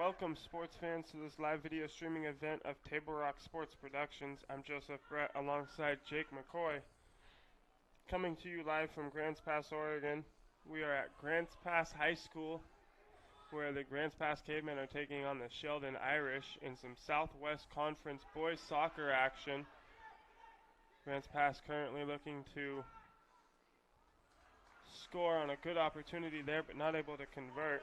Welcome, sports fans, to this live video streaming event of Table Rock Sports Productions. I'm Joseph Brett alongside Jake McCoy. Coming to you live from Grants Pass, Oregon. We are at Grants Pass High School, where the Grants Pass Cavemen are taking on the Sheldon Irish in some Southwest Conference boys soccer action. Grants Pass currently looking to score on a good opportunity there, but not able to convert.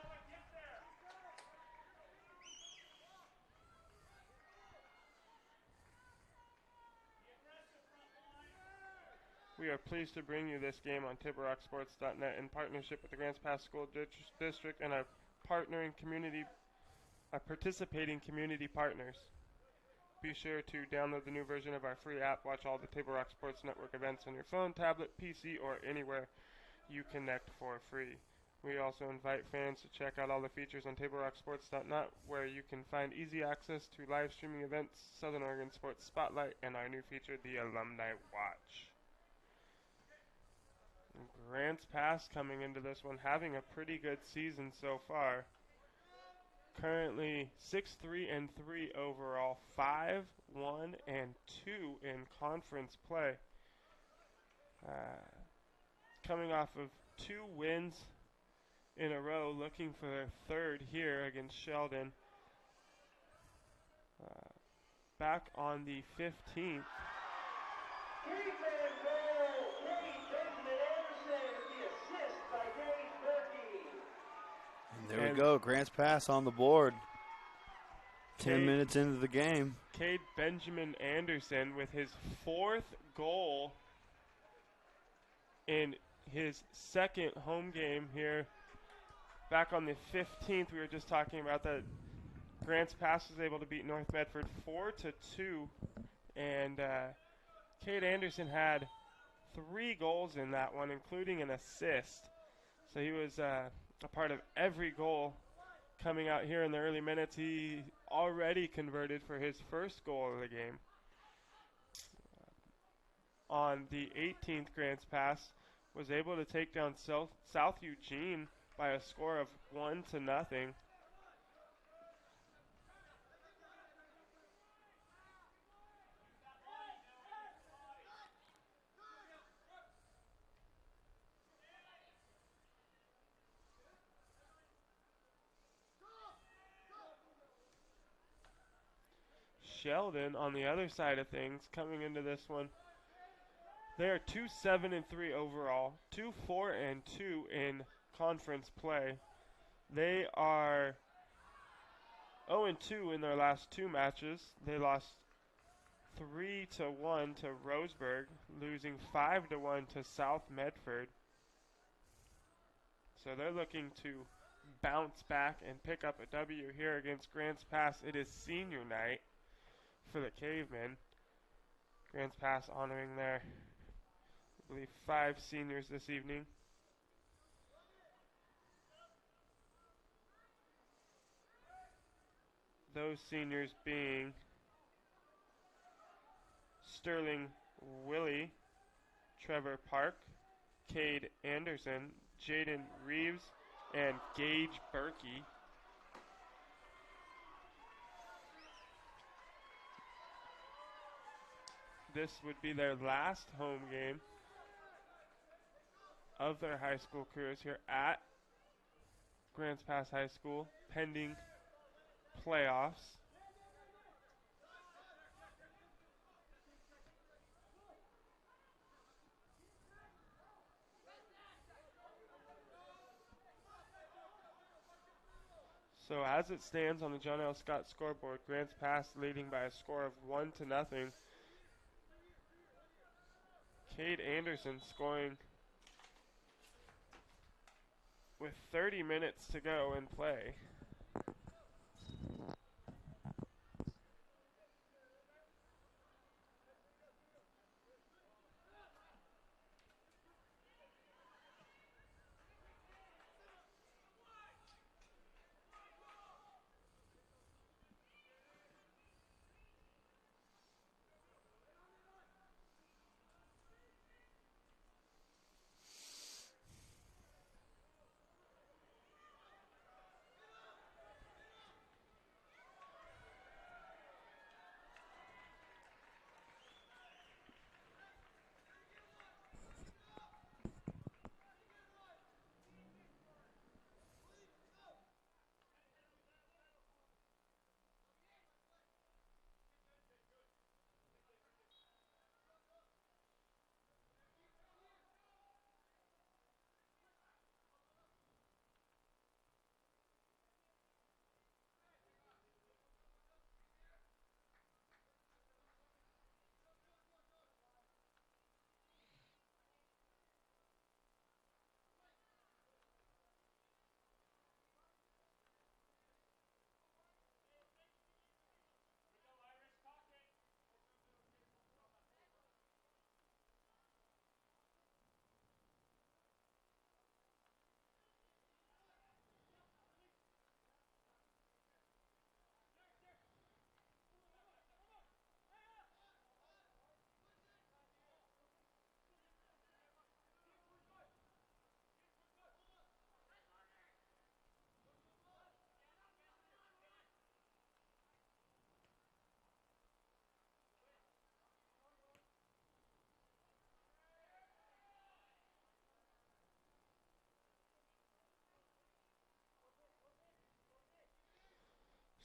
We are pleased to bring you this game on TableRockSports.net in partnership with the Grants Pass School District and our participating community partners. Be sure to download the new version of our free app. Watch all the Table Rock Sports Network events on your phone, tablet, PC, or anywhere you connect for free. We also invite fans to check out all the features on TableRockSports.net, where you can find easy access to live streaming events, Southern Oregon Sports Spotlight, and our new feature, the Alumni Watch. Grants Pass coming into this one having a pretty good season so far. Currently 6-3-3 overall, 5-1-2 in conference play. Coming off of 2 wins in a row, looking for their third here against Sheldon. Back on the 15th. And there we go, Grants Pass on the board. 10 minutes into the game. Cade Benjamin Anderson with his 4th goal in his second home game here. Back on the 15th, we were just talking about that Grants Pass was able to beat North Medford 4-2. And Cade Anderson had 3 goals in that one, including an assist. So he was a part of every goal coming out here in the early minutes. He already converted for his first goal of the game. On the 18th, Grants Pass was able to take down South Eugene by a score of 1-0. Sheldon, on the other side of things, coming into this one, they are 2-7-3 overall, 2-4-2 in conference play. They are 0-2 in their last 2 matches. They lost 3-1 to Roseburg, losing 5-1 to South Medford. So they're looking to bounce back and pick up a W here against Grants Pass. It is senior night for the Cavemen. Grants Pass honoring their, I believe, 5 seniors this evening. Those seniors being Sterling Willie, Trevor Park, Cade Anderson, Jaden Reeves, and Gage Berkey. This would be their last home game of their high school careers here at Grants Pass High School, pending playoffs. So as it stands on the John L. Scott scoreboard, Grants Pass leading by a score of 1-0. Cade Anderson scoring with 30 minutes to go in play.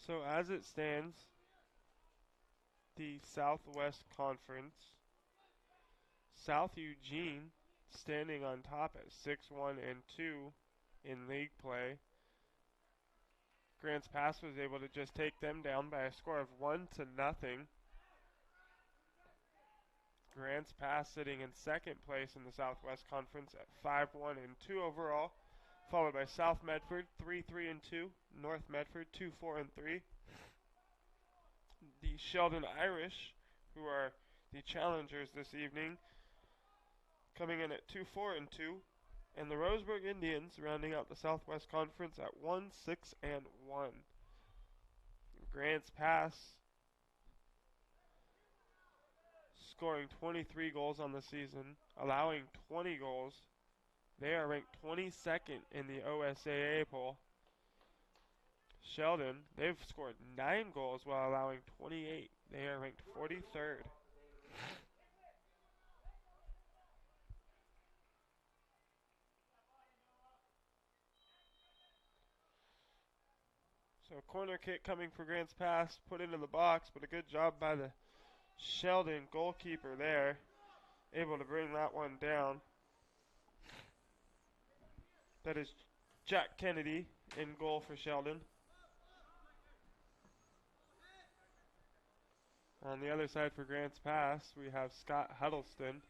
So as it stands, the Southwest Conference, South Eugene standing on top at 6-1-2 in league play. Grants Pass was able to just take them down by a score of 1-0. Grants Pass sitting in second place in the Southwest Conference at 5-1-2 overall, followed by South Medford 3-3-2, North Medford 2-4-3. The Sheldon Irish, who are the challengers this evening, coming in at 2-4-2, and the Roseburg Indians rounding out the Southwest Conference at 1-6-1. Grants Pass scoring 23 goals on the season, allowing 20 goals. They are ranked 22nd in the OSAA poll. Sheldon, they've scored 9 goals while allowing 28. They are ranked 43rd. So corner kick coming for Grants Pass, put into the box, but a good job by the Sheldon goalkeeper there, able to bring that one down. That is Jack Kennedy in goal for Sheldon. On the other side for Grants Pass, we have Scott Huddleston.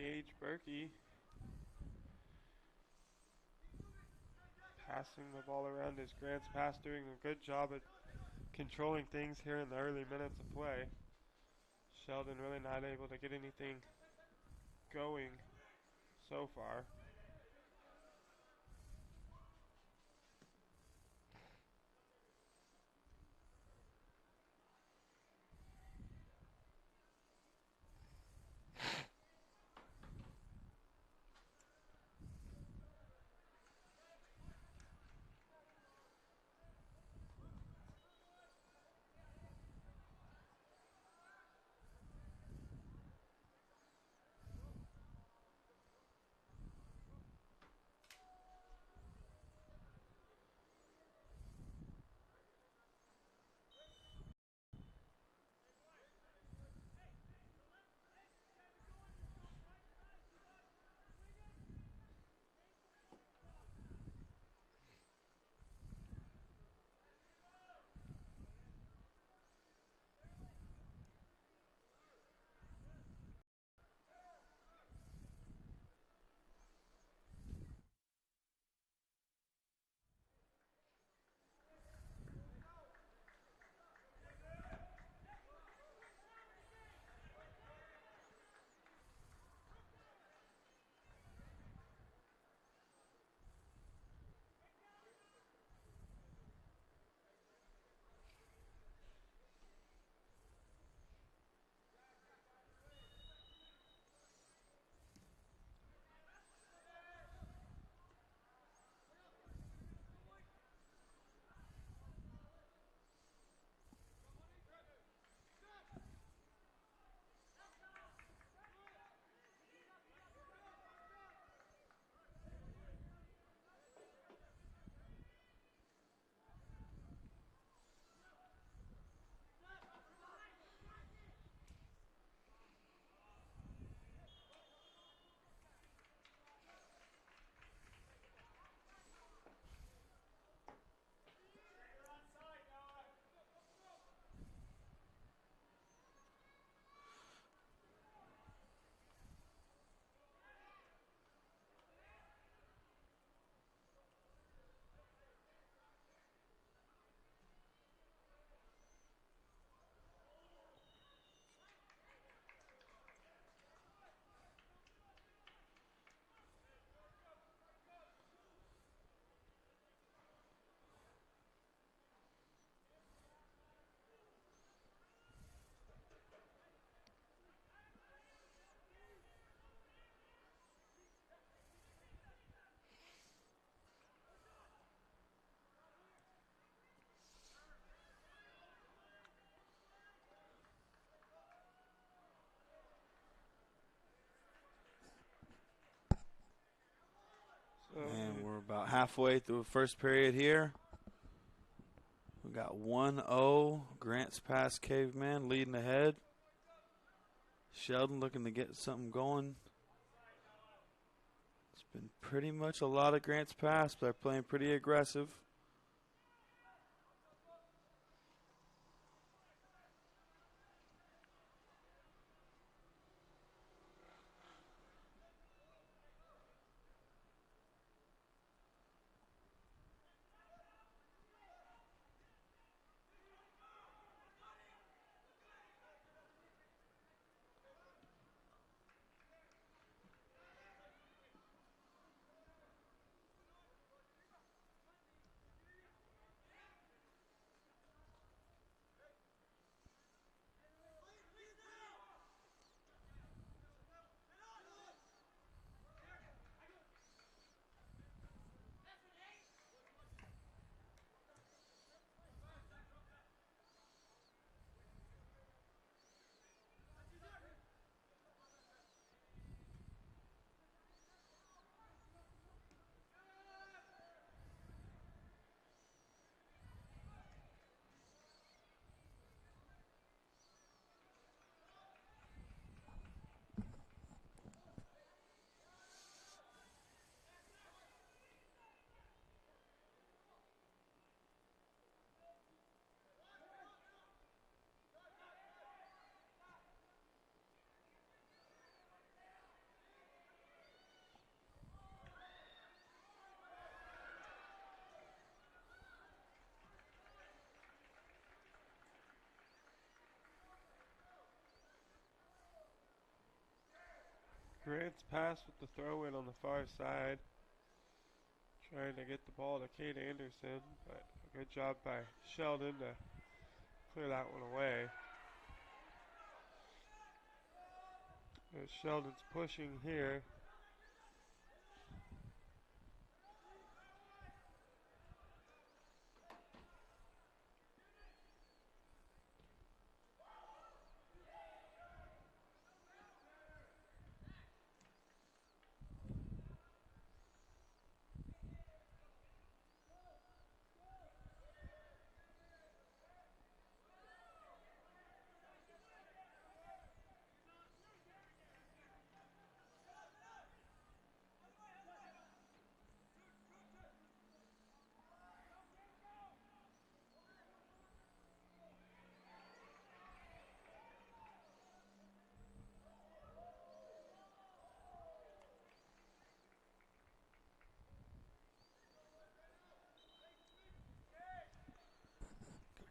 Gage Berkey passing the ball around as Grants Pass doing a good job at controlling things here in the early minutes of play. Sheldon really not able to get anything going so far. about halfway through the first period here. We got 1-0. Grants Pass Caveman leading ahead. Sheldon looking to get something going. It's been pretty much a lot of Grants Pass, but they're playing pretty aggressive. Grants Pass with the throw in on the far side. Trying to get the ball to Kate Anderson, but a good job by Sheldon to clear that one away. Sheldon's pushing here.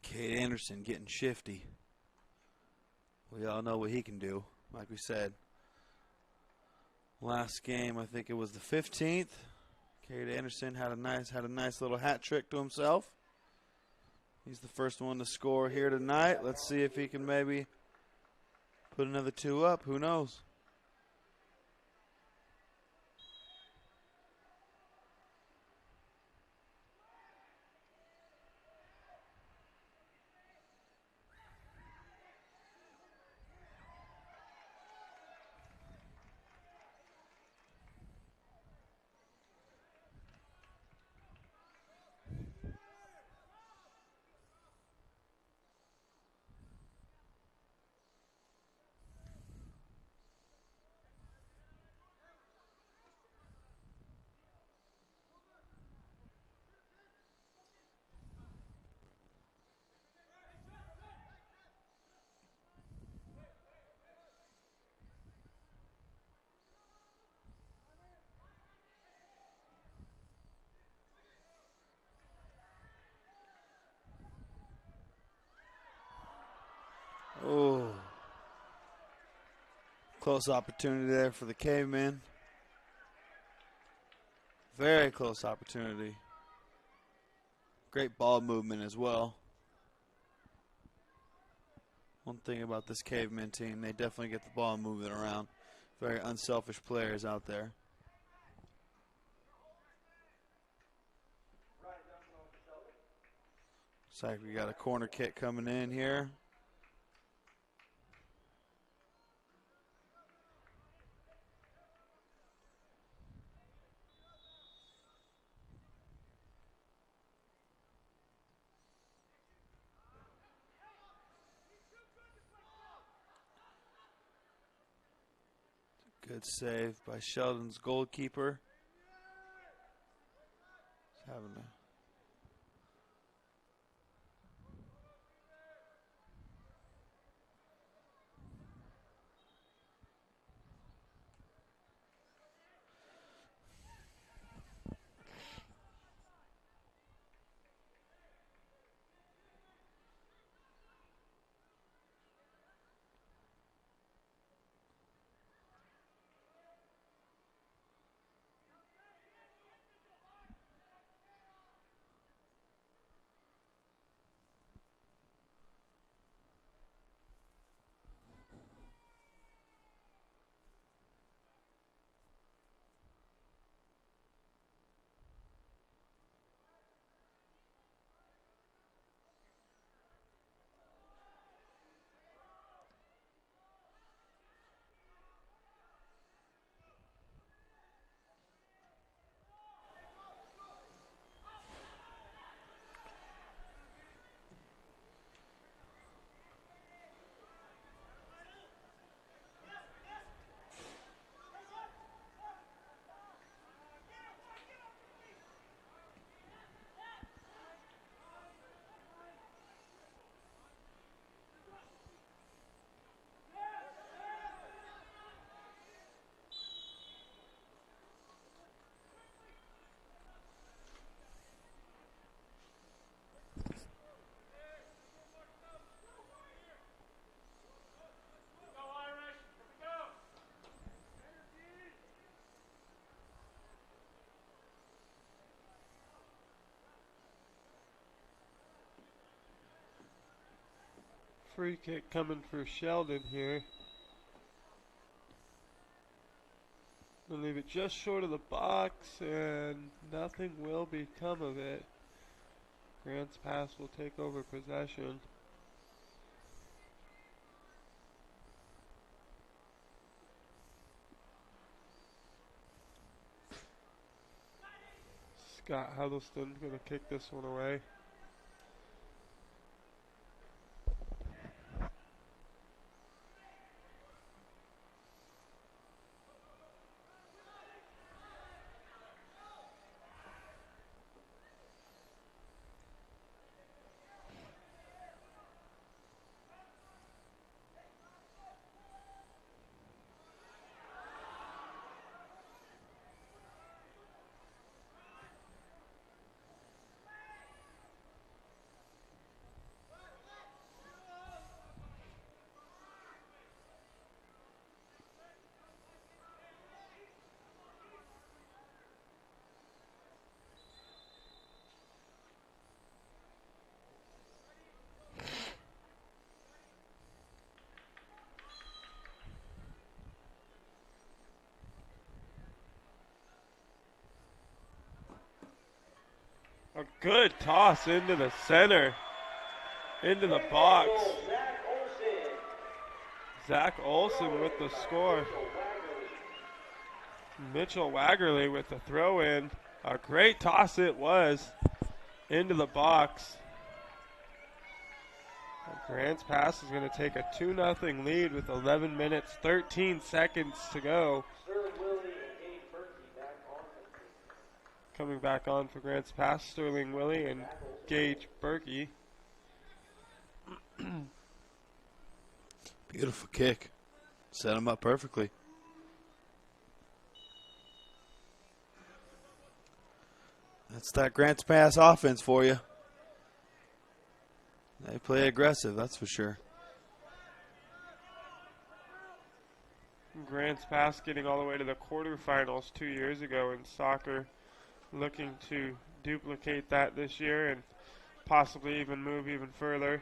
Kate Anderson getting shifty. We all know what he can do, like we said. Last game, I think it was the 15th. Kate Anderson had a nice little hat trick to himself. He's the first one to score here tonight. Let's see if he can maybe put another 2 up. Who knows? Oh, close opportunity there for the Caveman. Very close opportunity. Great ball movement as well. One thing about this Caveman team, they definitely get the ball moving around. Very unselfish players out there. Looks like we got a corner kick coming in here. Good save by Sheldon's goalkeeper. He's having a free kick coming for Sheldon here. They'll leave it just short of the box, and nothing will become of it. Grants Pass will take over possession. Scott Huddleston going to kick this one away. A good toss into the center, into the box. Zach Olson with the score. Mitchell Waggerly with the throw in. A great toss it was into the box. Grants Pass is going to take a 2-0 lead with 11 minutes, 13 seconds to go. Coming back on for Grants Pass, Sterling Willie and Gage Berkey. beautiful kick. Set him up perfectly. That's that Grants Pass offense for you. They play aggressive, that's for sure. Grants Pass getting all the way to the quarterfinals 2 years ago in soccer. Looking to duplicate that this year and possibly even move even further.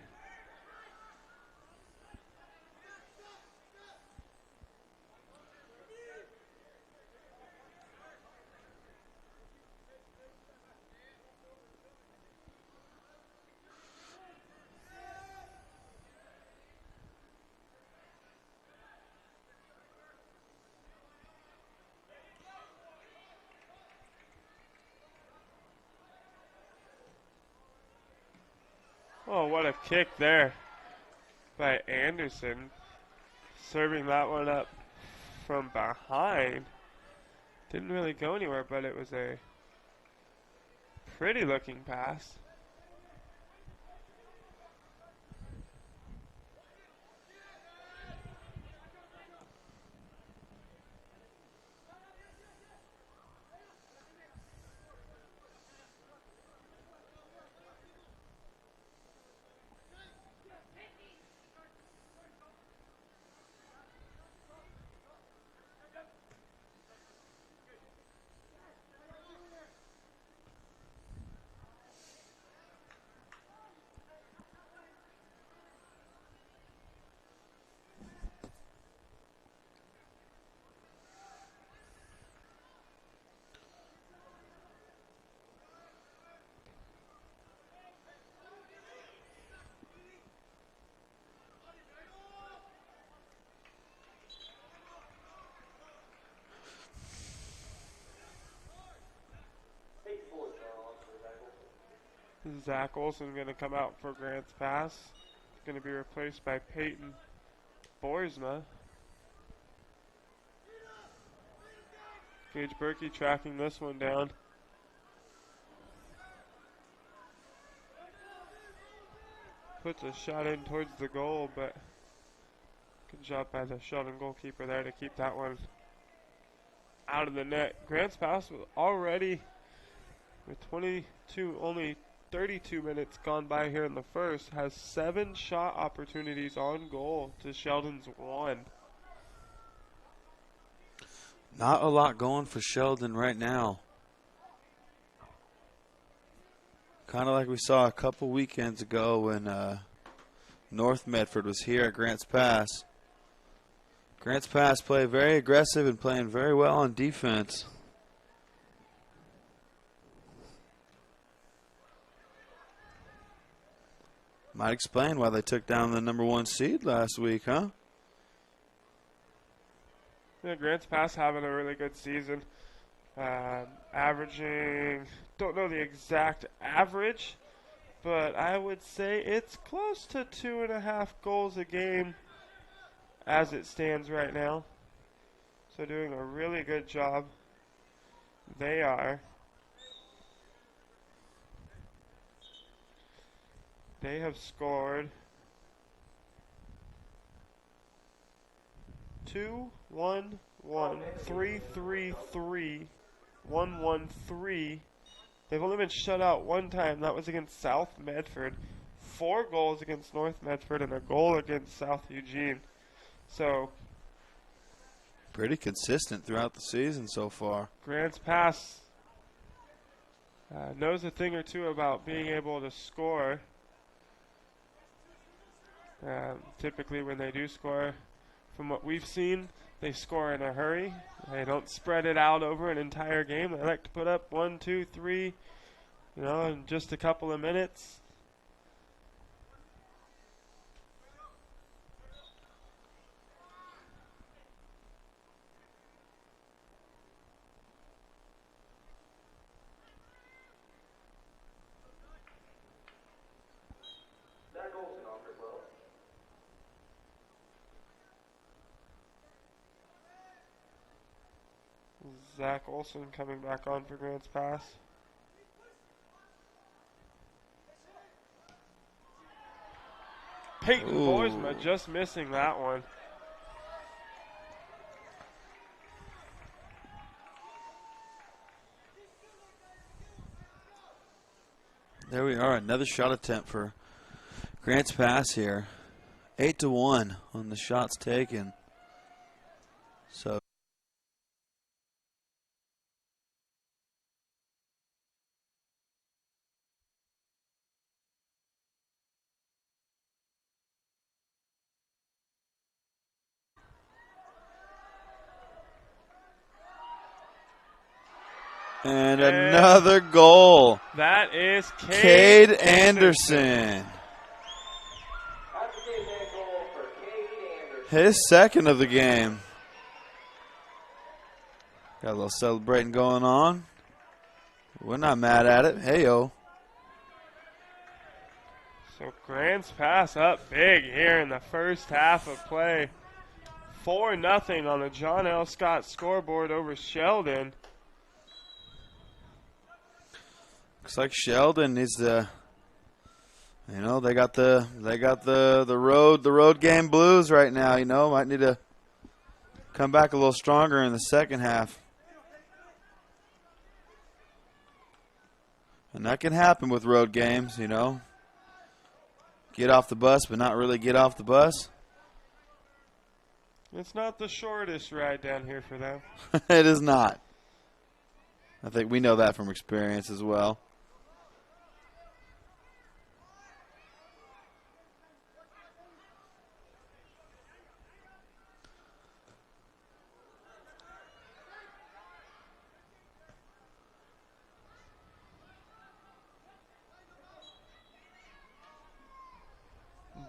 Oh, what a kick there by Anderson. Serving that one up from behind. Didn't really go anywhere, but it was a pretty looking pass. Zach Olson going to come out for Grant's pass. Going to be replaced by Peyton Boersma. Gage Berkey tracking this one down. Puts a shot in towards the goal, but good job by the Sheldon goalkeeper there to keep that one out of the net. Grant's pass was already with only 32 minutes gone by here in the first, has 7 shot opportunities on goal to Sheldon's 1. Not a lot going for Sheldon right now. Kind of like we saw a couple weekends ago when North Medford was here at Grants Pass. Grants Pass played very aggressive and playing very well on defense. Might explain why they took down the #1 seed last week, huh? Yeah, Grants Pass having a really good season. Averaging, don't know the exact average, but I would say it's close to 2.5 goals a game as it stands right now. So doing a really good job. They are. They have scored 2, 1, 1, 3, 3, 3, 1, 1, 3. They've only been shut out one time. That was against South Medford. 4 goals against North Medford and a goal against South Eugene. So pretty consistent throughout the season so far. Grants Pass knows a thing or two about being able to score. Typically when they do score, from what we've seen, they score in a hurry. They don't spread it out over an entire game. They like to put up 1, 2, 3, in just a couple of minutes. Zach Olson coming back on for Grants Pass. Peyton Boersma just missing that one. There we are, another shot attempt for Grants Pass here. 8-1 on the shots taken. So and another goal. That is Cade Anderson. His second of the game. Got a little celebrating going on. We're not mad at it. Hey-o. So Grants Pass up big here in the first half of play. 4-0 on the John L. Scott scoreboard over Sheldon. Looks like Sheldon needs to, they got the road game blues right now. Might need to come back a little stronger in the second half. And that can happen with road games, Get off the bus, but not really get off the bus. It's not the shortest ride down here for them. It is not. I think we know that from experience as well.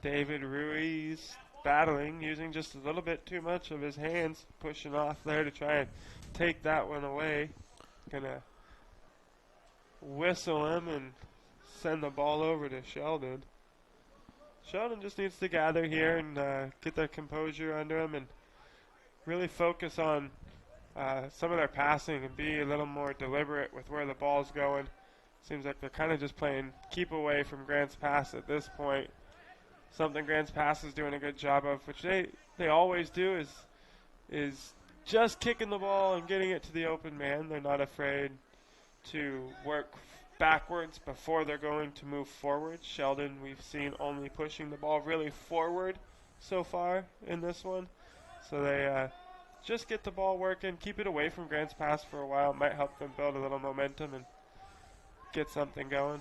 David Ruiz battling, using just a little bit too much of his hands, pushing off there to try and take that one away. Gonna whistle him and send the ball over to Sheldon. Sheldon just needs to gather here and get their composure under him and really focus on some of their passing and be a little more deliberate with where the ball's going. Seems like they're kind of just playing keep away from Grant's pass at this point. Something Grant's Pass is doing a good job of, which they always do, is just kicking the ball and getting it to the open man. They're not afraid to work backwards before they're going to move forward. Sheldon, we've seen only pushing the ball really forward so far in this one. So they just get the ball working, keep it away from Grant's Pass for a while. Might help them build a little momentum and get something going.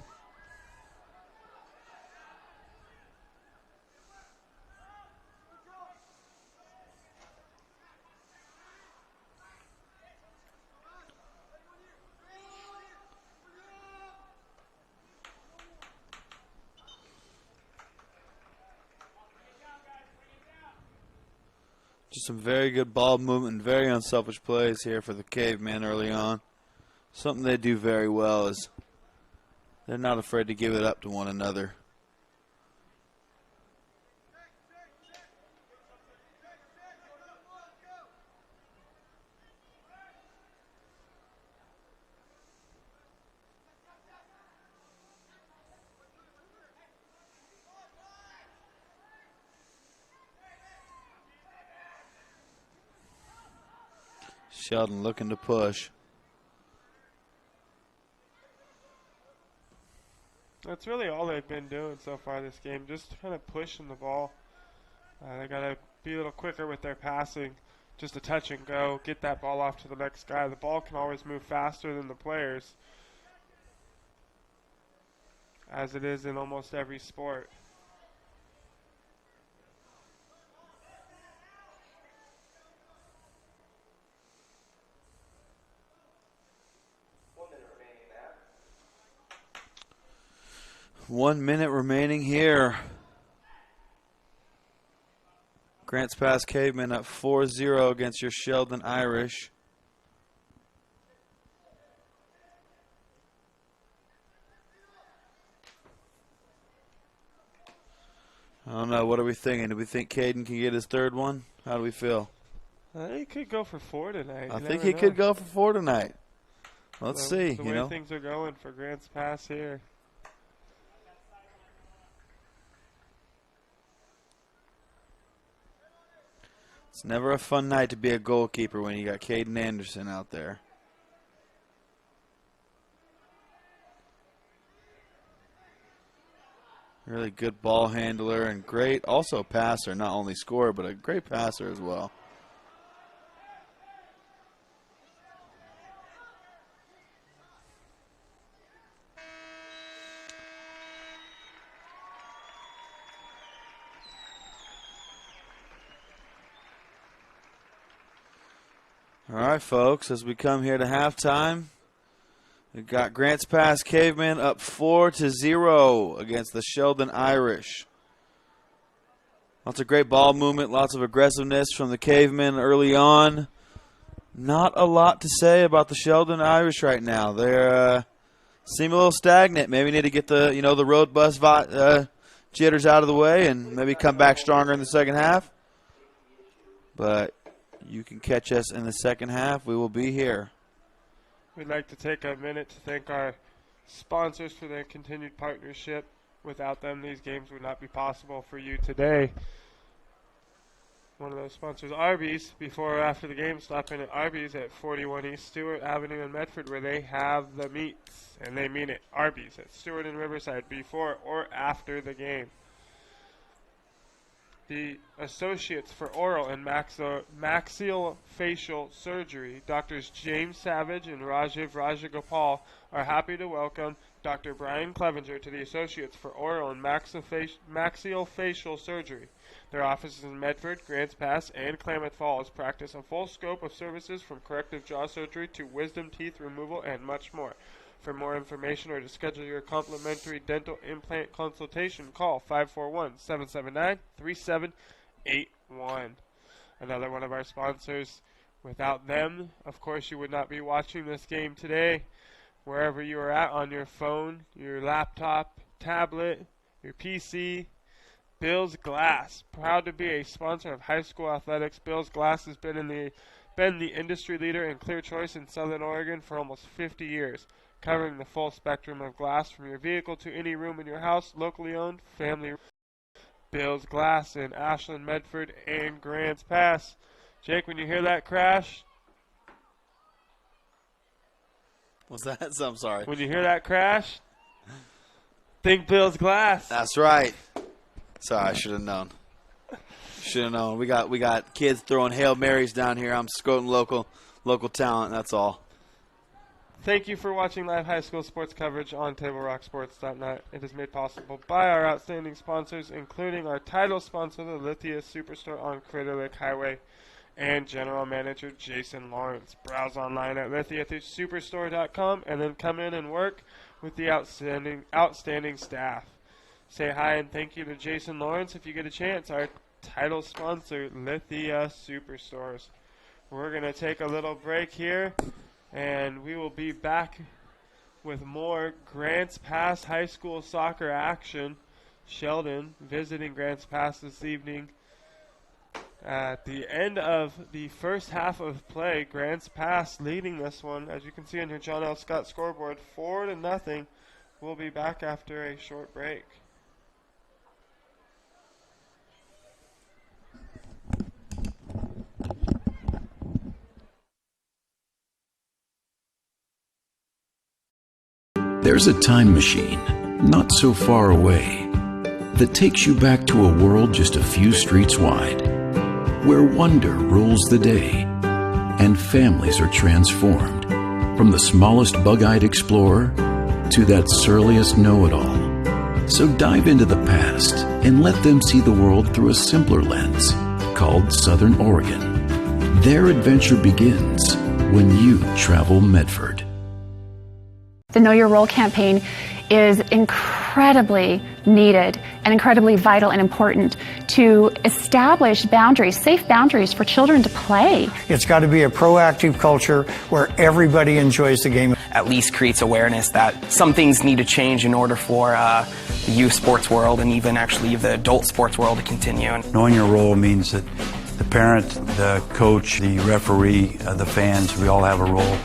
Just some very good ball movement and very unselfish plays here for the Cavemen early on. Something they do very well is they're not afraid to give it up to one another. Sheldon looking to push. That's really all they've been doing so far this game, just kind of pushing the ball. They got to be a little quicker with their passing, just a touch and go, get that ball off to the next guy. The ball can always move faster than the players, as it is in almost every sport. One minute remaining here. Grants Pass Cavemen up 4-0 against your Sheldon Irish. I don't know. What are we thinking? Do we think Caden can get his third one? How do we feel? He could go for 4 tonight. I think he could go for 4 tonight. Let's see. The way things are going for Grants Pass here. It's never a fun night to be a goalkeeper when you got Caden Anderson out there. Really good ball handler and great also passer, not only scorer, but a great passer as well. All right, folks, as we come here to halftime, we've got Grants Pass Cavemen up 4-0 against the Sheldon Irish. Lots of great ball movement, lots of aggressiveness from the Cavemen early on. Not a lot to say about the Sheldon Irish right now. They seem a little stagnant. Maybe need to get the the road bus jitters out of the way and maybe come back stronger in the second half. but you can catch us in the second half. We will be here. We'd like to take a minute to thank our sponsors for their continued partnership. Without them, these games would not be possible for you today. One of those sponsors, Arby's. Before or after the game, stop in at Arby's at 41 East Stewart Avenue in Medford, where they have the meats, and they mean it. Arby's at Stewart and Riverside, before or after the game. The Associates for Oral and Maxillofacial Surgery, Drs. James Savage and Rajiv Rajagopal, are happy to welcome Dr. Brian Clevenger to the Associates for Oral and Maxillofacial Surgery. Their offices in Medford, Grants Pass, and Klamath Falls practice a full scope of services from corrective jaw surgery to wisdom teeth removal and much more. For more information or to schedule your complimentary dental implant consultation, call 541-779-3781. Another one of our sponsors. Without them, of course, you would not be watching this game today. Wherever you are at, on your phone, your laptop, tablet, your PC, Bill's Glass. Proud to be a sponsor of high school athletics. Bill's Glass has been the industry leader in clear choice in Southern Oregon for almost 50 years. Covering the full spectrum of glass from your vehicle to any room in your house, locally owned, family. Bill's Glass in Ashland, Medford, and Grants Pass. Jake, when you hear that crash, What's that? I'm sorry. when you hear that crash, think Bill's Glass. That's right. Sorry, I should have known. Should have known. We got kids throwing Hail Marys down here. I'm scouting local talent. That's all. Thank you for watching live high school sports coverage on TableRockSports.net. It is made possible by our outstanding sponsors, including our title sponsor, the Lithia Superstore on Crater Lake Highway, and General Manager Jason Lawrence. Browse online at lithiasuperstore.com and then come in and work with the outstanding staff. Say hi and thank you to Jason Lawrence if you get a chance. Our title sponsor, Lithia Superstores. We're going to take a little break here, and we will be back with more Grants Pass High School soccer action. Sheldon visiting Grants Pass this evening. At the end of the first half of play, Grants Pass leading this one, as you can see on your John L. Scott scoreboard, 4-0. We'll be back after a short break. There's a time machine, not so far away, that takes you back to a world just a few streets wide, where wonder rules the day, and families are transformed, from the smallest bug-eyed explorer to that surliest know-it-all. So dive into the past and let them see the world through a simpler lens, called Southern Oregon. Their adventure begins when you travel Medford. The Know Your Role campaign is incredibly needed and incredibly vital and important to establish boundaries, safe boundaries for children to play. It's got to be a proactive culture where everybody enjoys the game. At least creates awareness that some things need to change in order for the youth sports world and even actually the adult sports world to continue. Knowing your role means that the parent, the coach, the referee, the fans, we all have a role.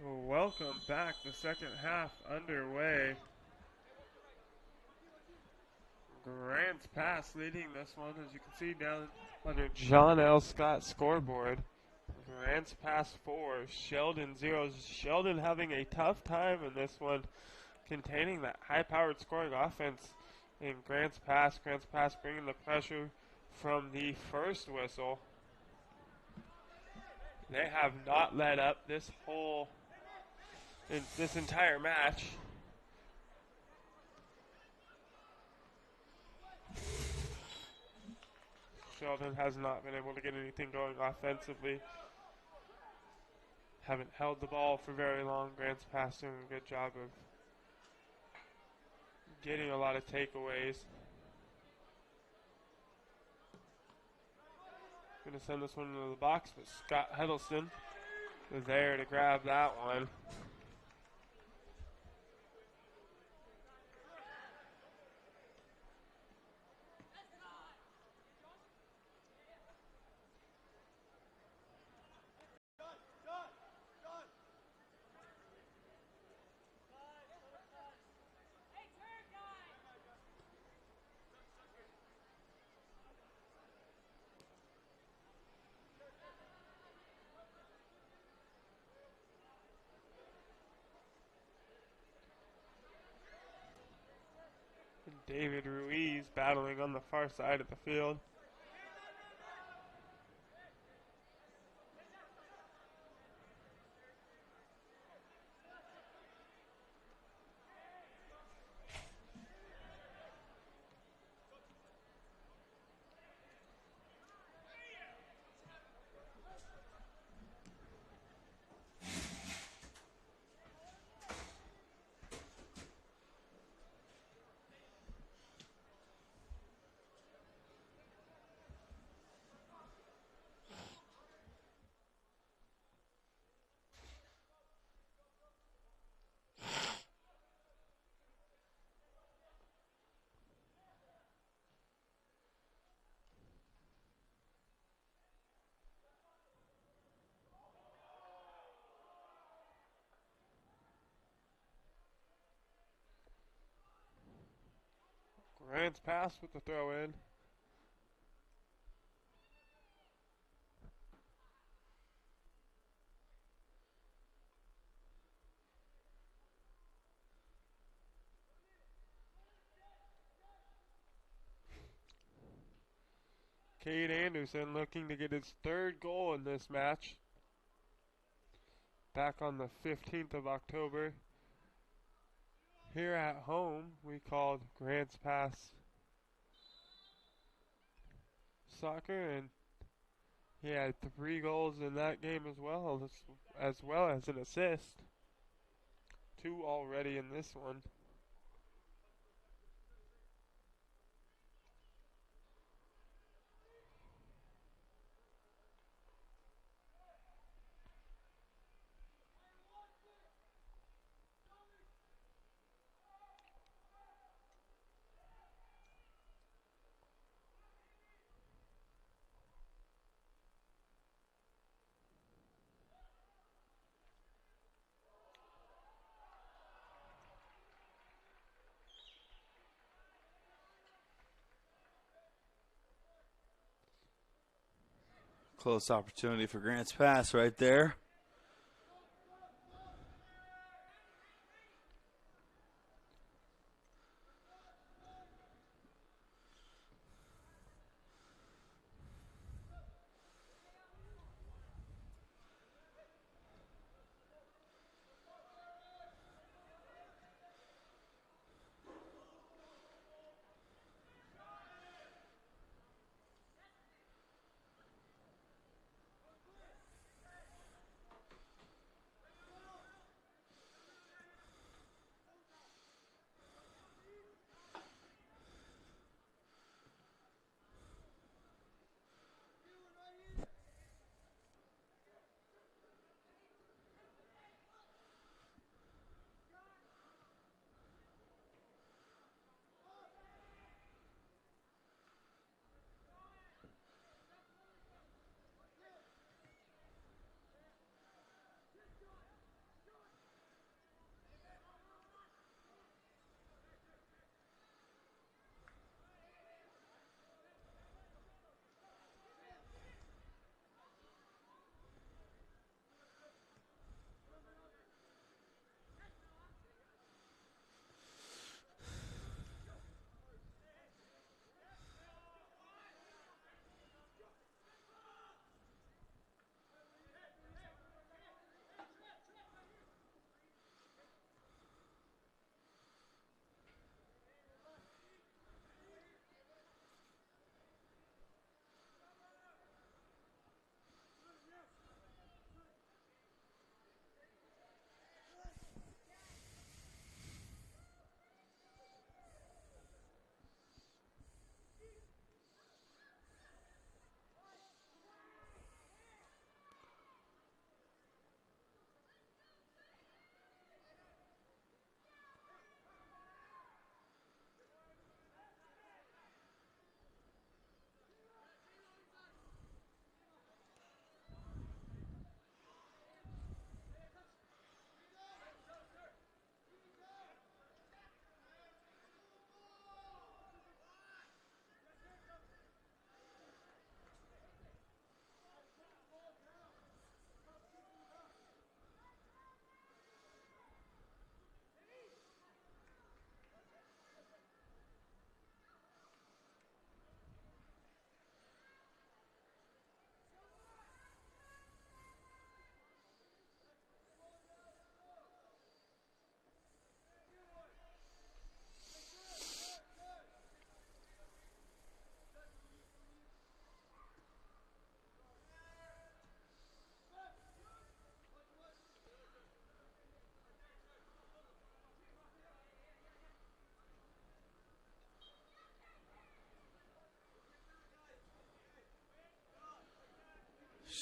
Welcome back. The second half underway. Grants Pass leading this one, as you can see down on your John L. Scott scoreboard. Grants Pass 4, Sheldon 0. Sheldon having a tough time in this one, containing that high-powered scoring offense in Grants Pass. Grants Pass bringing the pressure from the first whistle. They have not let up this entire match. Sheldon has not been able to get anything going offensively. Haven't held the ball for very long. Grants Pass doing a good job of getting a lot of takeaways. Going to send this one into the box, but Scott Huddleston is there to grab that one. David Ruiz battling on the far side of the field. Grants Pass with the throw in. Cade Anderson looking to get his third goal in this match. Back on the 15th of October. Here at home, we called Grants Pass soccer, and he had 3 goals in that game as well as an assist. 2 already in this one. Close opportunity for Grants Pass right there.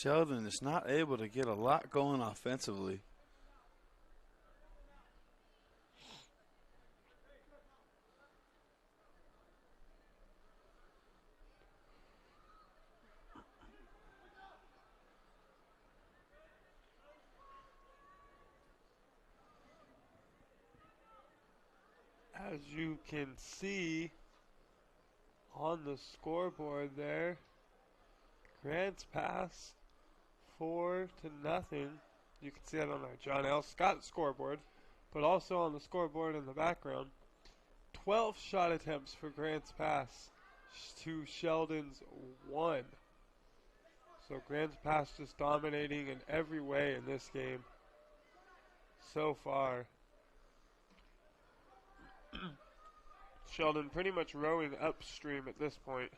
Sheldon is not able to get a lot going offensively. As you can see on the scoreboard there, Grants pass 4-0. You can see that on our John L. Scott scoreboard, but also on the scoreboard in the background. 12 shot attempts for Grants pass to Sheldon's 1. So Grants pass just dominating in every way in this game so far. Sheldon pretty much rowing upstream at this point.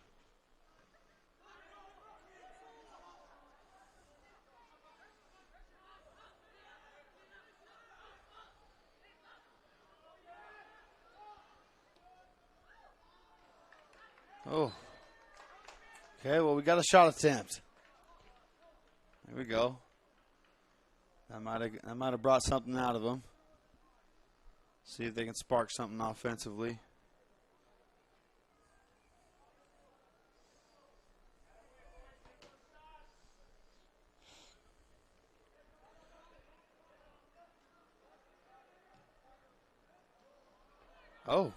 Oh. Okay, well, we got a shot attempt. There we go. That might have brought something out of them. See if they can spark something offensively. Oh.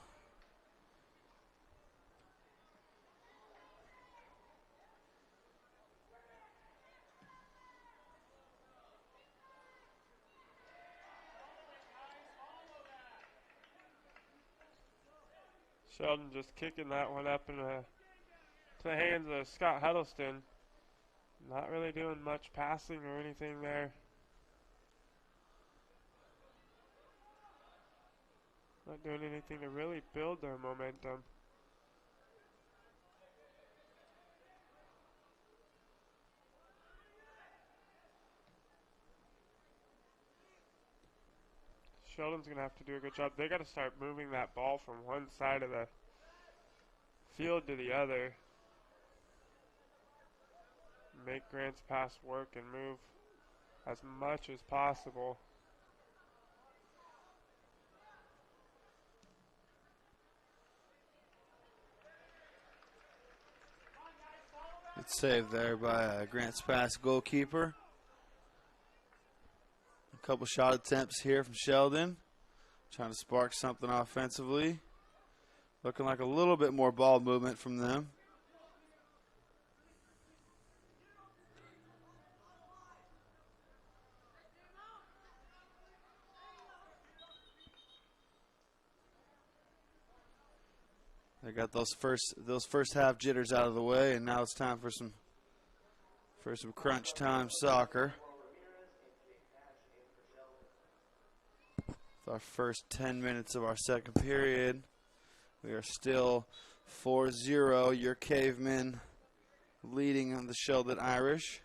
Sheldon just kicking that one up to the hands of Scott Huddleston. Not really doing much passing or anything there. Not doing anything to really build their momentum. Sheldon's going to have to do a good job. They got to start moving that ball from one side of the field to the other. Make Grant's pass work and move as much as possible. Good save there by Grant's pass goalkeeper. A couple shot attempts here from Sheldon. Trying to spark something offensively. Looking like a little bit more ball movement from them. They got those first half jitters out of the way, and now it's time for some crunch time soccer. With our first 10 minutes of our second period, we are still 4-0. Your Cavemen leading on the Sheldon Irish.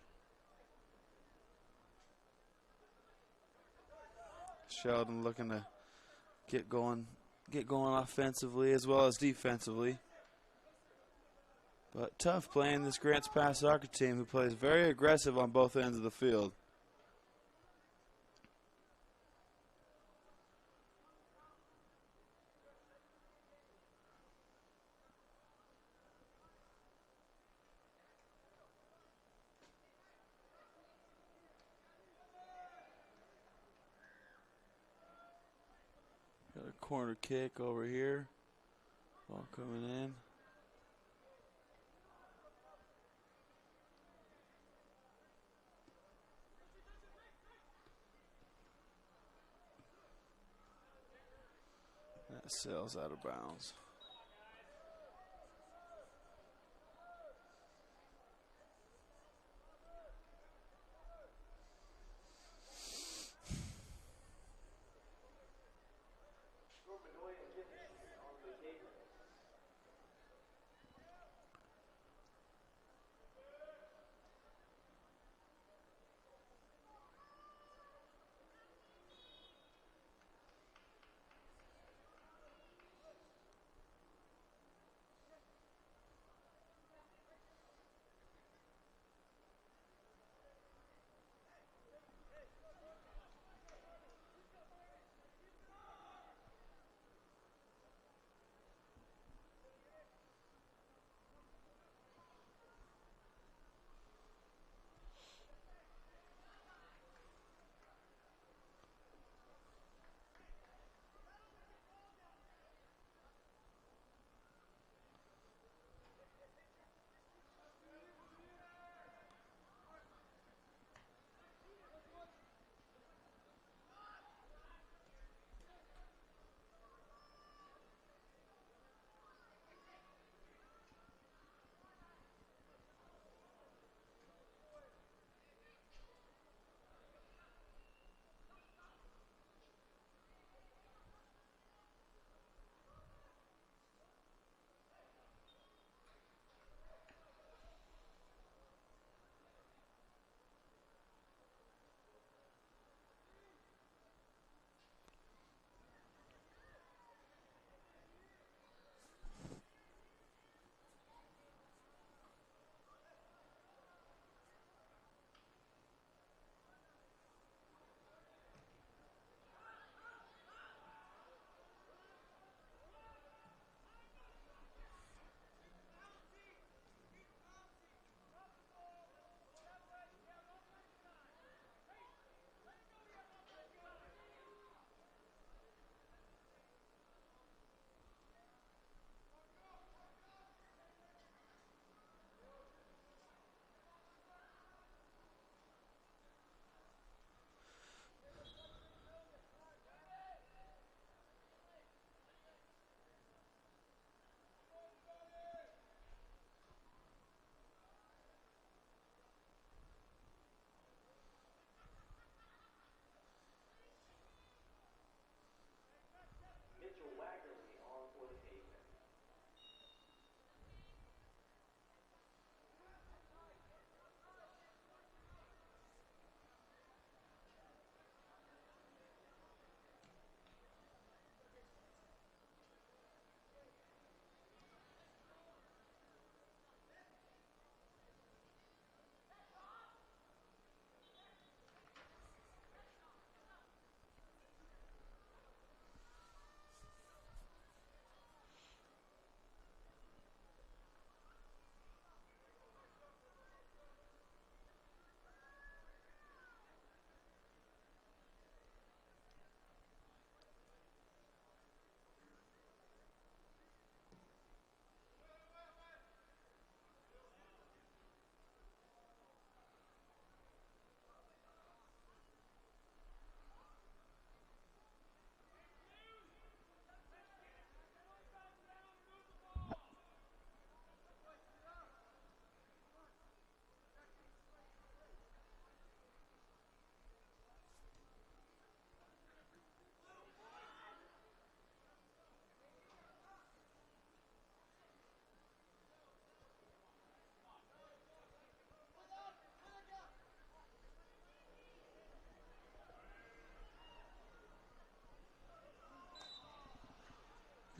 Sheldon looking to get going offensively as well as defensively. But tough playing this Grants Pass soccer team who plays very aggressive on both ends of the field. Got a corner kick over here. Ball coming in. That sails out of bounds.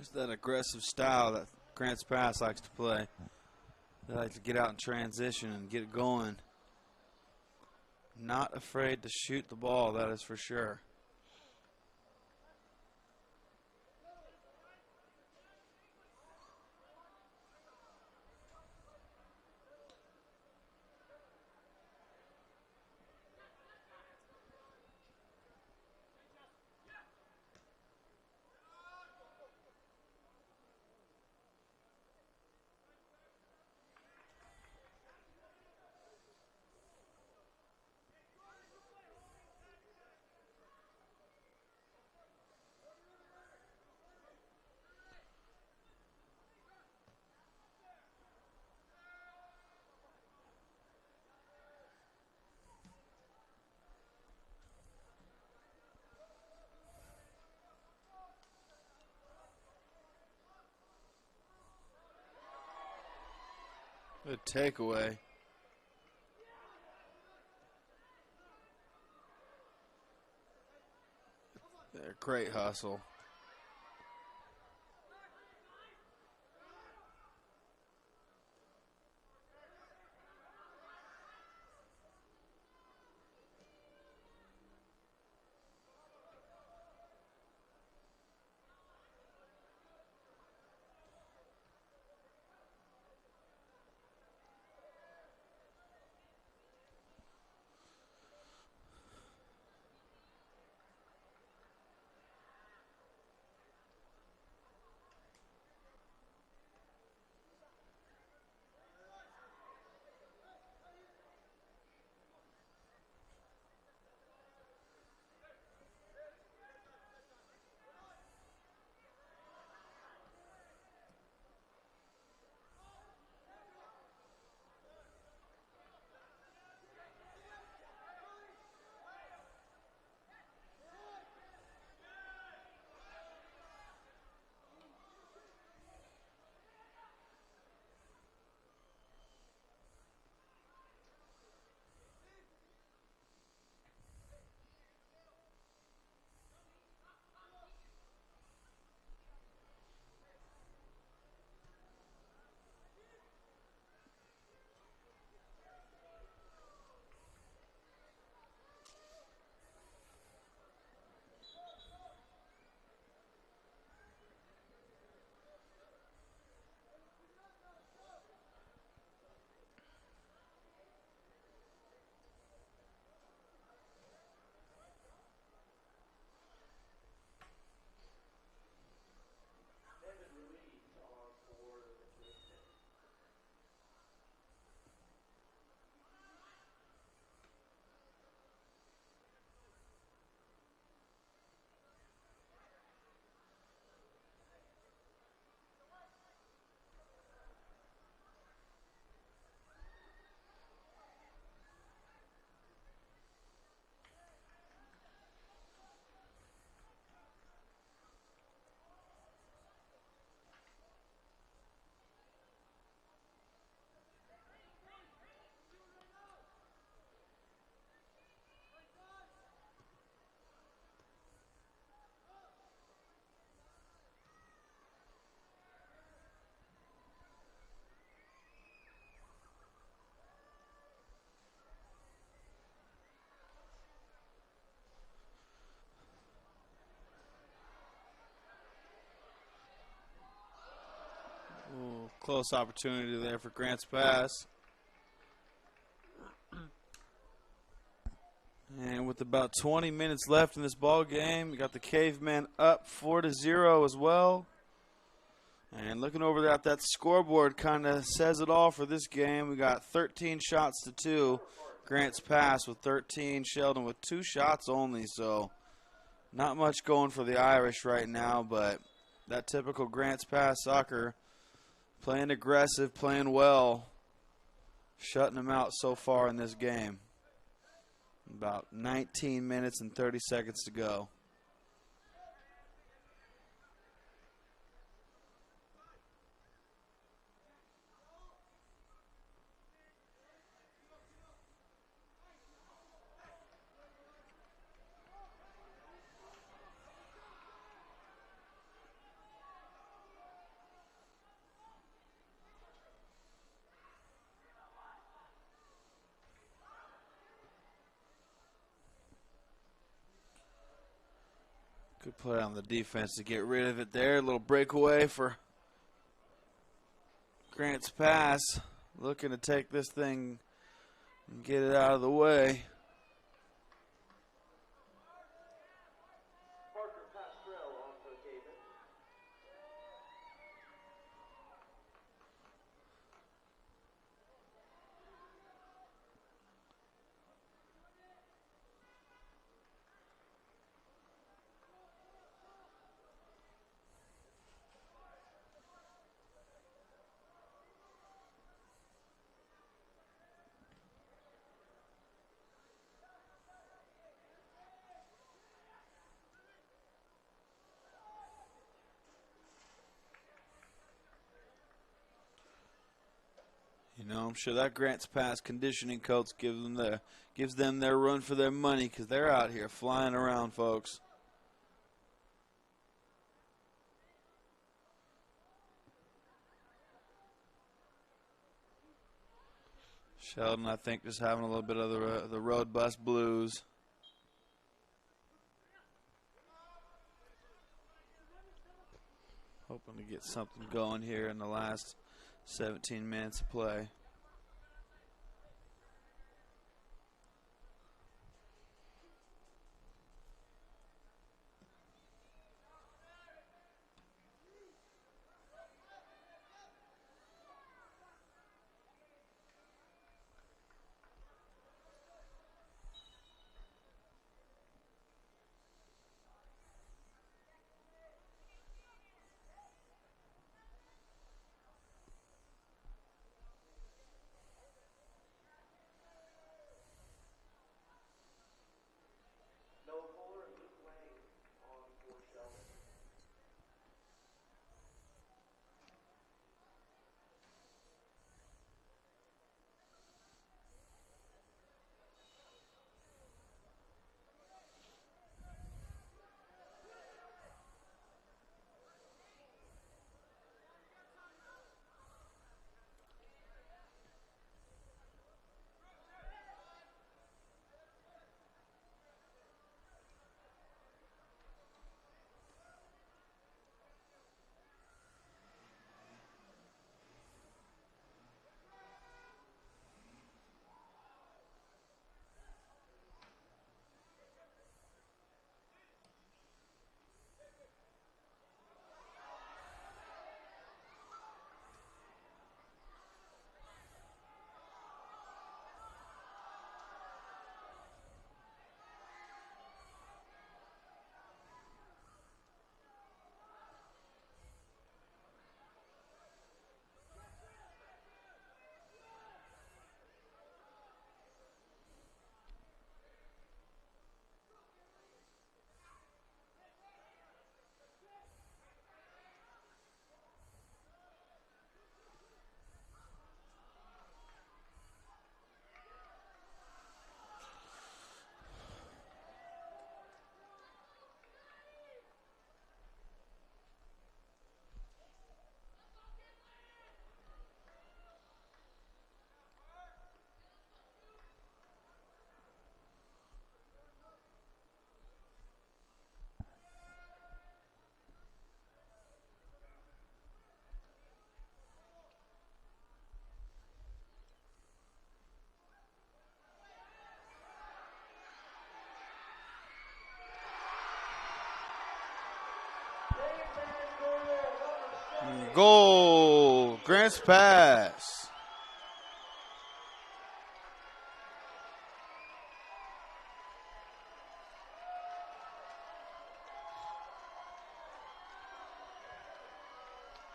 Just that aggressive style that Grants Pass likes to play. They like to get out in transition and get it going. Not afraid to shoot the ball, that is for sure. Good takeaway. Great hustle. Ooh, close opportunity there for Grants Pass. And with about 20 minutes left in this ball game, you got the Cavemen up 4-0 as well. And looking over at that scoreboard kind of says it all for this game. We got 13 shots to 2. Grants Pass with 13. Sheldon with 2 shots only. So not much going for the Irish right now, but that typical Grants Pass soccer, playing aggressive, playing well, shutting them out so far in this game. About 19 minutes and 30 seconds to go. Good play on the defense to get rid of it there. A little breakaway for Grant's Pass. Looking to take this thing and get it out of the way. You know, I'm sure that Grants Pass conditioning coach gives them their run for their money because they're out here flying around, folks. Sheldon, I think, just having a little bit of the road bus blues. Hoping to get something going here in the last 17 minutes of play. Goal, Grants Pass.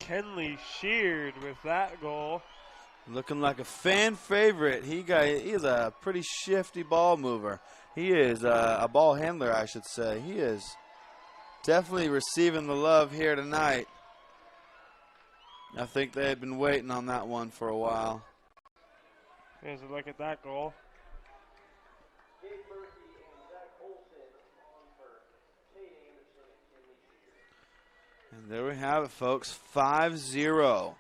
Kenley Sheard with that goal. Looking like a fan favorite. He is a pretty shifty ball mover. He is a ball handler, I should say. He is definitely receiving the love here tonight. I think they had been waiting on that one for a while. Here's a look at that goal. And there we have it, folks. 5-0.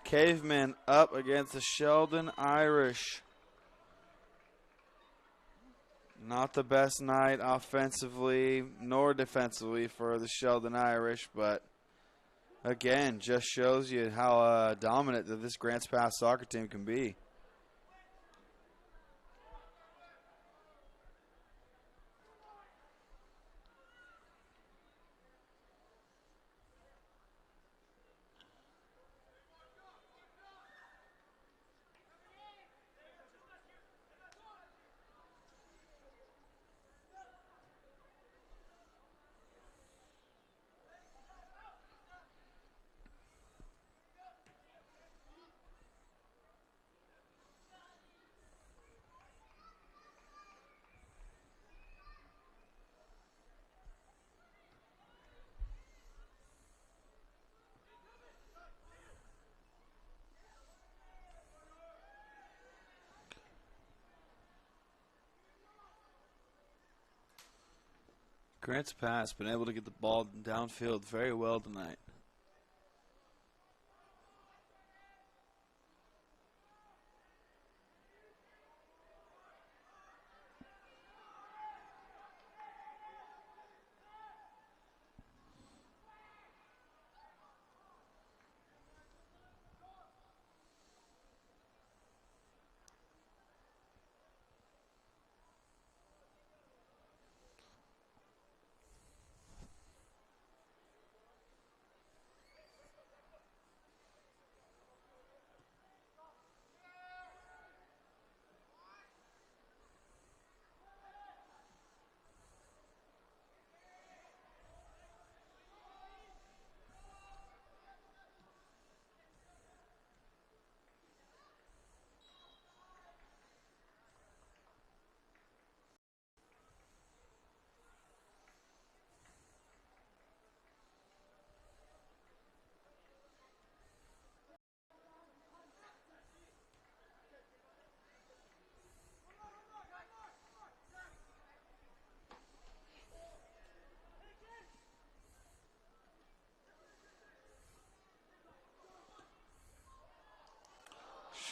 Cavemen up against the Sheldon Irish. Not the best night offensively nor defensively for the Sheldon Irish, but again, just shows you how dominant that this Grants Pass soccer team can be. Grants Pass been able to get the ball downfield very well tonight.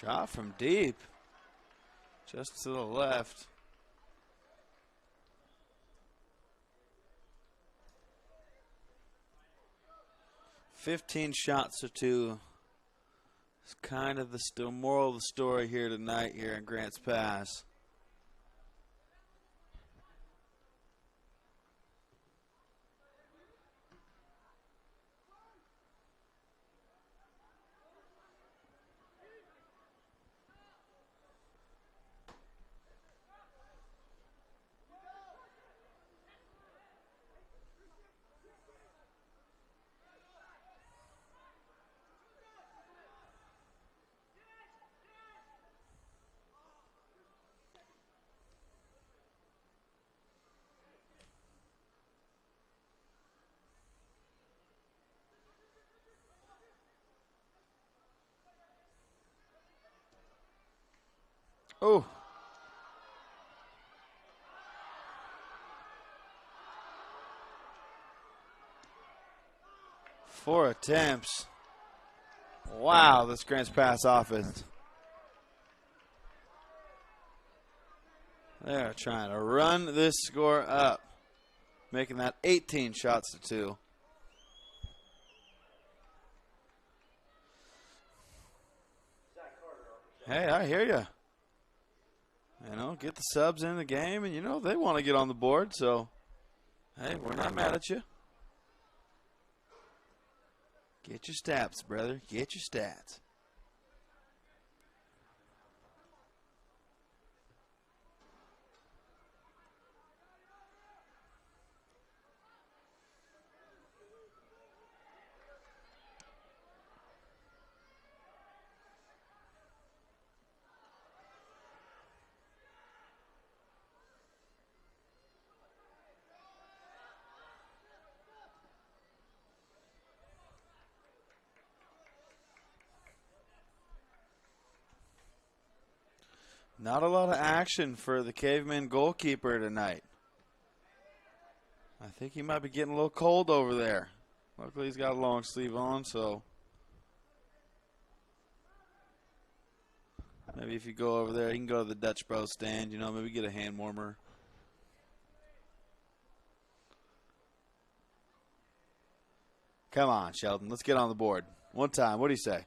Shot from deep, just to the left. "15 shots to 2. It's kind of the moral of the story here tonight here in Grants Pass. Oh. Four attempts. Wow, this Grants Pass offense. They're trying to run this score up, making that 18 shots to 2. Hey, I hear you. You know, get the subs in the game, and, you know, they want to get on the board. So, hey, we're not mad at you. Get your stats, brother. Get your stats. Not a lot of action for the Caveman goalkeeper tonight. I think he might be getting a little cold over there. Luckily, he's got a long sleeve on, so maybe if you go over there, you can go to the Dutch Bro stand, you know, maybe get a hand warmer. Come on, Sheldon. Let's get on the board. One time. What do you say?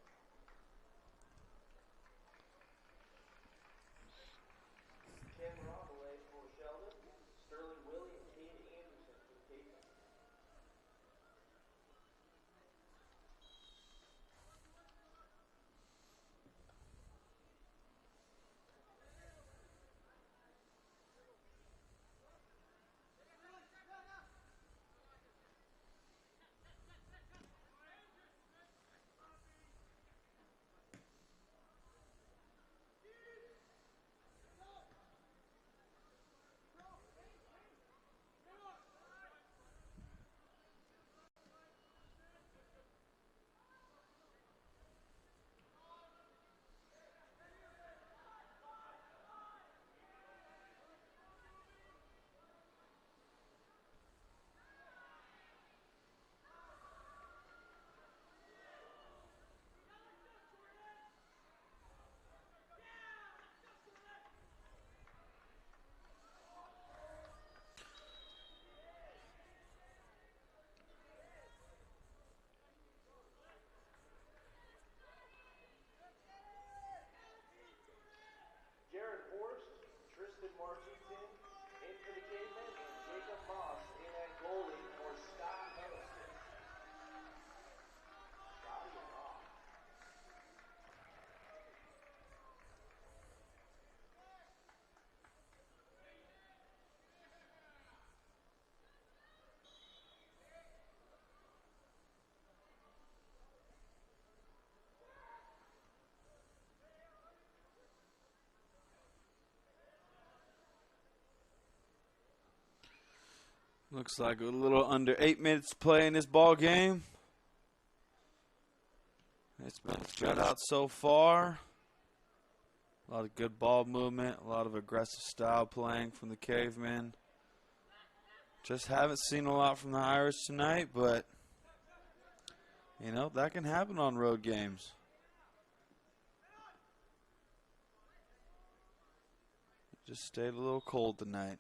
Looks like a little under 8 minutes to play in this ball game. It's been a shutout so far. A lot of good ball movement, a lot of aggressive style playing from the Cavemen. Just haven't seen a lot from the Irish tonight, but, you know, that can happen on road games. Just stayed a little cold tonight.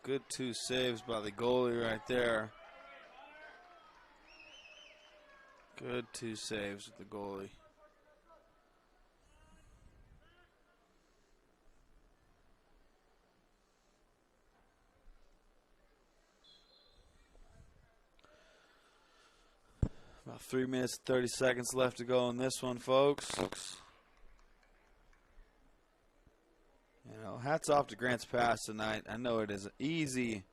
good 2 saves by the goalie right there. Good 2 saves with the goalie. About 3 minutes, 30 seconds left to go in this one, folks. You know, hats off to Grants Pass tonight. I know it isn't easy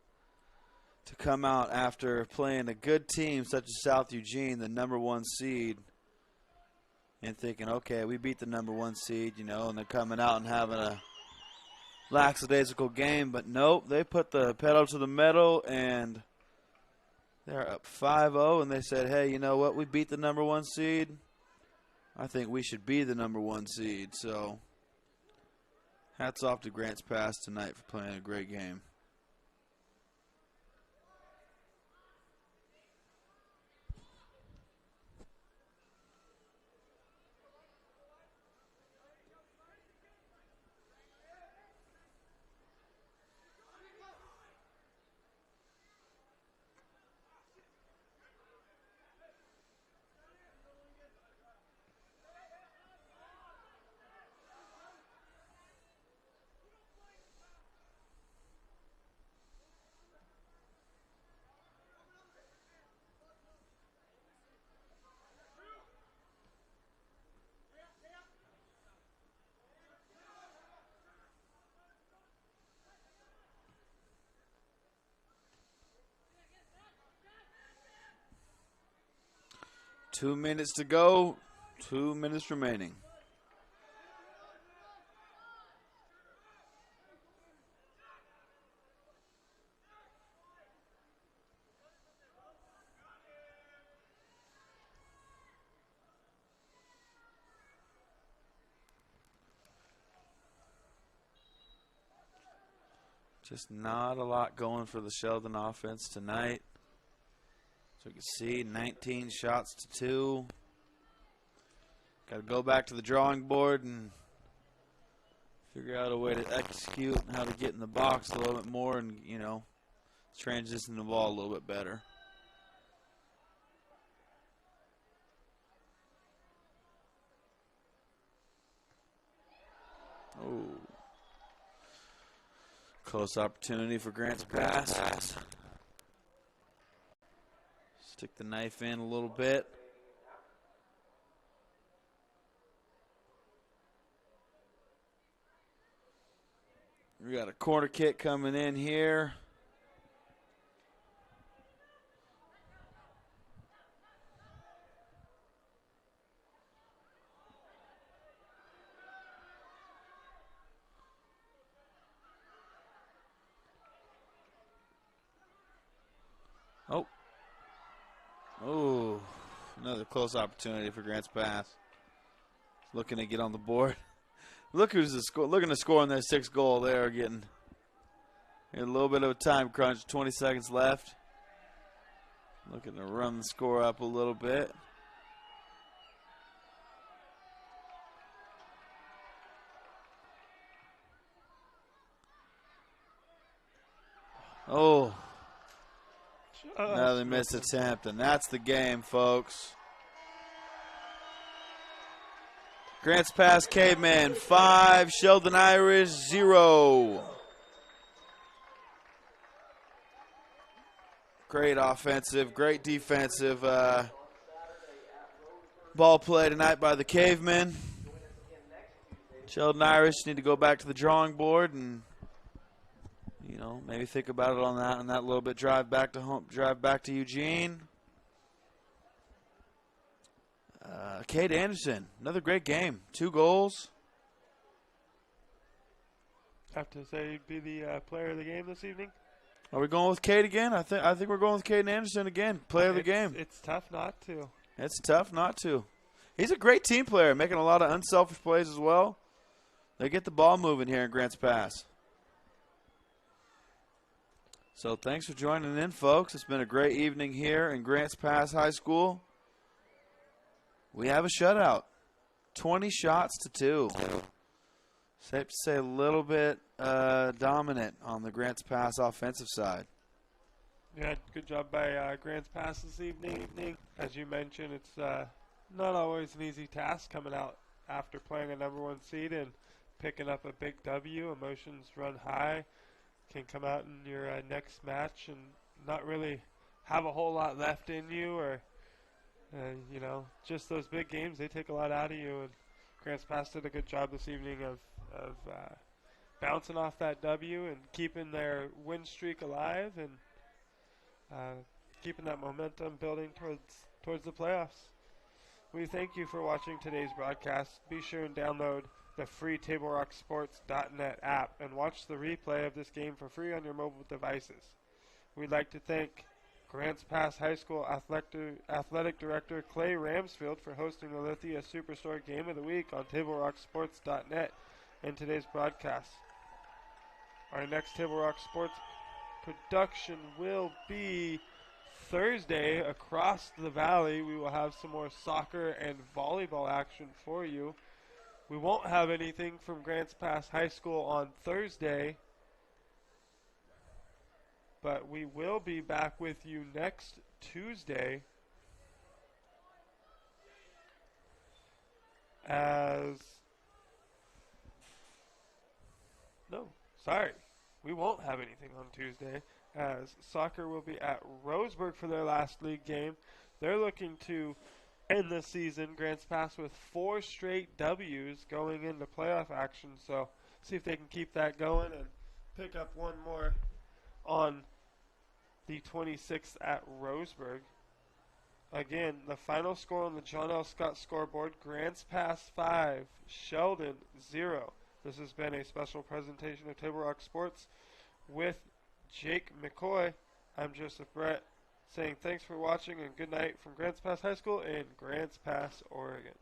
to come out after playing a good team such as South Eugene, the #1 seed, and thinking, okay, we beat the #1 seed, you know, and they're coming out and having a lackadaisical game. But nope, they put the pedal to the metal, and they're up 5-0, and they said, hey, you know what, we beat the #1 seed. I think we should be the #1 seed. So hats off to Grants Pass tonight for playing a great game. Two minutes to go. 2 minutes remaining. Just not a lot going for the Sheldon offense tonight. So you can see 19 shots to 2. Got to go back to the drawing board and figure out a way to execute and how to get in the box a little bit more and, you know, transition the ball a little bit better. Oh. Close opportunity for Grants Pass. Stick the knife in a little bit. We got a corner kick coming in here. Oh, another close opportunity for Grants Pass. Looking to get on the board. Look who's looking to score on their 6th goal there. Getting a little bit of a time crunch. 20 seconds left. Looking to run the score up a little bit. Oh. Another missed attempt, and that's the game, folks. Grants Pass Caveman 5, Sheldon Irish 0. Great offensive, great defensive ball play tonight by the Cavemen. Sheldon Irish need to go back to the drawing board and, you know, maybe think about it on that little bit. Drive back to Eugene. Cade Anderson, another great game. 2 goals. Have to say he'd be the player of the game this evening. Are we going with Cade again? I think we're going with Cade Anderson again. Player of the game. It's tough not to. It's tough not to. He's a great team player, making a lot of unselfish plays as well. They get the ball moving here in Grants Pass. So thanks for joining in, folks. It's been a great evening here in Grants Pass High School. We have a shutout. 20 shots to 2. Safe to say a little bit dominant on the Grants Pass offensive side. Yeah, good job by Grants Pass this evening. As you mentioned, it's not always an easy task coming out after playing a number 1 seed and picking up a big W. Emotions run high. Can come out in your next match and not really have a whole lot left in you, or just those big games, they take a lot out of you. And Grants Pass did a good job this evening of bouncing off that W and keeping their win streak alive and keeping that momentum building towards the playoffs. We thank you for watching today's broadcast. Be sure and download the free TableRockSports.net app and watch the replay of this game for free on your mobile devices. We'd like to thank Grants Pass High School Athletic Director Clay Ramsfield for hosting the Lithia Superstore Game of the Week on TableRockSports.net in today's broadcast. Our next Table Rock Sports production will be Thursday across the valley. We will have some more soccer and volleyball action for you. We won't have anything from Grants Pass High School on Thursday, but we will be back with you next Tuesday we won't have anything on Tuesday, as soccer will be at Roseburg for their last league game. They're looking to end the season, Grants Pass, with 4 straight W's going into playoff action. So see if they can keep that going and pick up one more on the 26th at Roseburg. Again, the final score on the John L. Scott scoreboard: Grants Pass 5, Sheldon 0. This has been a special presentation of Table Rock Sports with Jake McCoy. I'm Joseph Brett, saying thanks for watching and good night from Grants Pass High School in Grants Pass, Oregon.